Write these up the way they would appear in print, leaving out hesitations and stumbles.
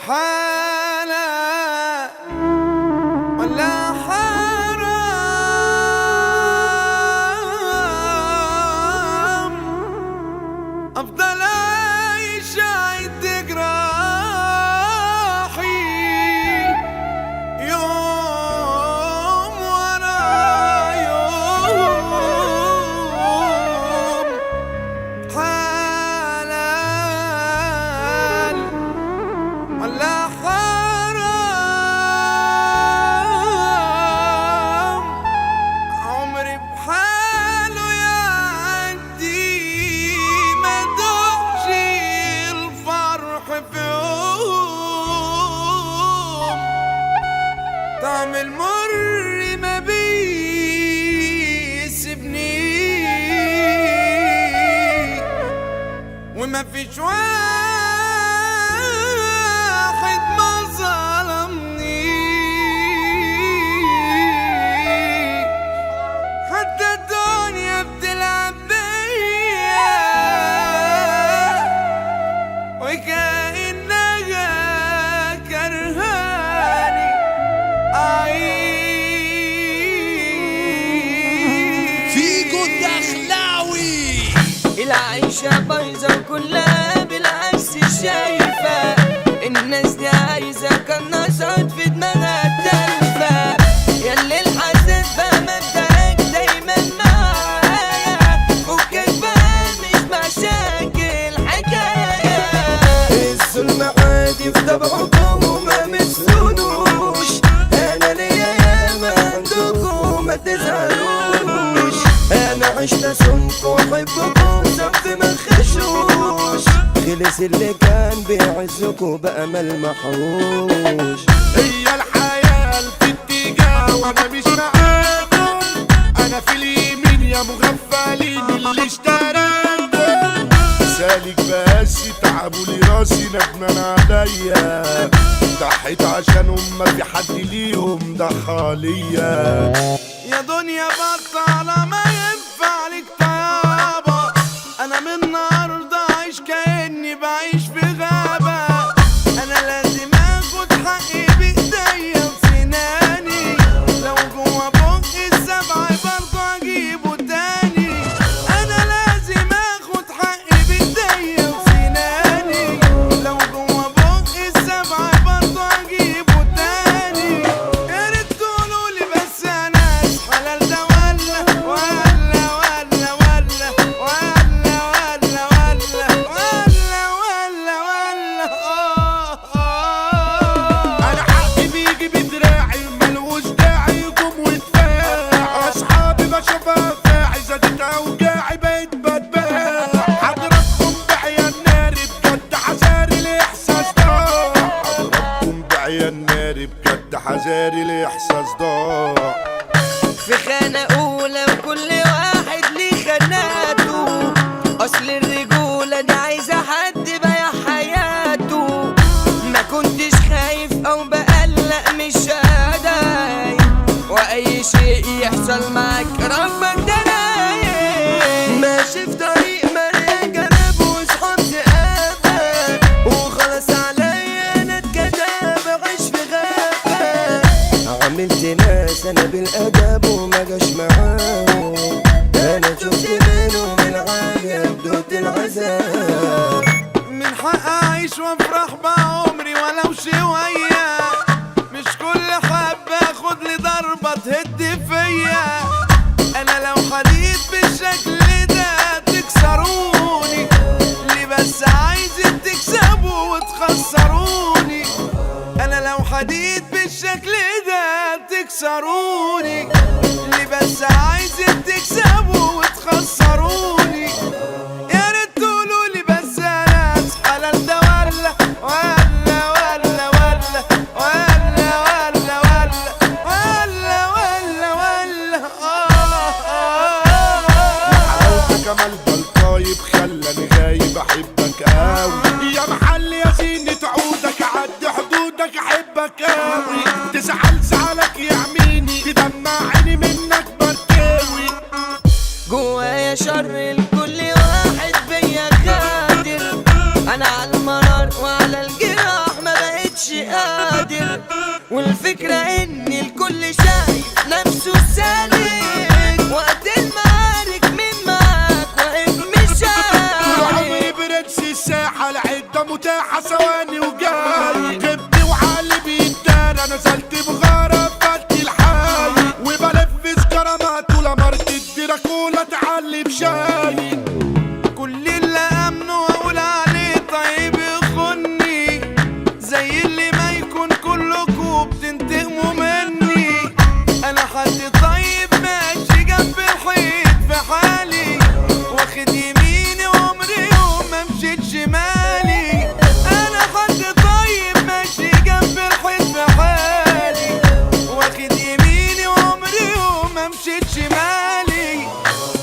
حالة ولا حرام أفضل أعيش عند جراحي يوم ورا يوم حلال ولا حرام عمري بحاله يعدي ما دوقش الفرح في يوم طعم المر ما بيسيبني وما فيش واحد ما ظلمني حتى الدنيا بتلعب بيا وكأنها كرهاني أعيش. فيجو الدخلاوي العيشة بايظة وكلها بالعكس شايفة الناس دي عايزة كنصات في دماغها تلفة ياللي الحسد بقى مبدأك دايما معايا فكك بقى مش مشاكل حكاية الظلم عادي في طبعكم وما بتسونوش أنا ليا ياما عندكم ما تزعلوش أنا عشت أصونكم وأحبكم صف ما خشوش خلص اللي كان بيعزكوا بقى ملمحوش هي الحياة في اتجاه وانا مش معاكم انا في اليمين يا مغفلين اللي اشتراكم سالك بس تعبوا لي راسي ندمان عليا ضحيت عشانهم ما في حد ليهم ضحى ليا يا دنيا بطالة ما ينفع لك طيابة أنا من النهاردة عايش كأني بعيش في غابة أنا لازم آخد حقي بإيديا وسناني لو جوا بقي السبع برضه أجيبه تاني أنا لازم آخد حقي بإيديا وسناني لو جوا بقي السبع برضه أجيبه تاني يا ريت تقولولي بس أنا حلال ده ولا ولا ولا ولا ولا ولا ولا ولا ولا انا حقي بيجي بدراعي ملوش داعي يقوم ودفاع اصحابي بشوفها فاعي زادت اوجاعي بقيت بتباع حضراتكم بعيا النار بجد حذاري الاحساس ضاع حضراتكم بعيا النار بجد حذاري الاحساس ضاع في خانة أولى وكل واحد ليه خاناته أصل الرجولة دي عايزة حد بايع حياته ما كنتش خايف أو بقلق مش هداي وأي شيء يحصل معاك ربك ده نايم ماشي في طريق مليان جناب وصحاب تقابل وخلاص عليا أنا اتكتب أعيش في غابة عملت ناس انا بالادب وما جاش معاهم انا شفت منهم العجب دوت العذاب من حق أعيش وأفرح بعمري ولو شوية مش كل حبة أخد لي ضربة تهد فيا أنا لو حديد بالشكل ده تكسروني ليه بس عايزين تكسبوا وتخسروني أنا لو حديد بالشكل ده تكسروني ليه بس عايزين تكسبوا وتخسروني يا ريت تقولولي بس أنا حلال ده ولا ولا ولا ولا ولا ولا ولا ولا ولا حلاوتك جمال بالطايب خلاني غايب احبك قوي يا محل يا زينة عودك عد حدودك احبك قوي تزعل زعلك يعميني تدمع عيني منك بركاوي جوايا شر لكل واحد بيا خادر انا على المرار وعلى الجراح ما بقتش بقتش قادر. والفكرة ان الكل شايف نفسه سالك، وقت المعارك مين معاك واقف مش طول عمري عارف. برنس الساحة، العدة متاحة ثواني وجاي. جبت وعلي بيدار، انا نزلت بغارة بدي الحاي. وبلف سكرامات ولمرت الدراكولا تعلي بشاي. كل اللي امنه واقول عليه طيب يخني، زي اللي ما يكون كلكم بتنتقموا مني. انا حد طيب ماشي جنب الحيط في حالي، واخد يميني وعمري يوم ما مشيت شمالي. انا حد طيب ماشي جنب الحيط في حالي، واخد يميني وعمري يوم ما مشيت شمالي.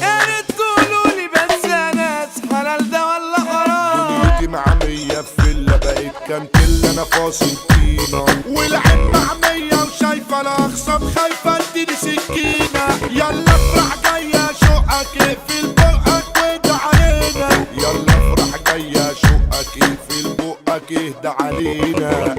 يا ريت تقولولي بس يا ناس حلال ده ولا حرام؟ دنيتي معمية في فيلا، بقيت كانتيلا انا فاصل طينة. والعين معمية وشايفة الاخصام خايفة اديني سكينة. يلا افرح جاية شوقك اقفل بقك واهدى علينا. يلا افرح جاية شوقك اقفل بقك اهدى علينا.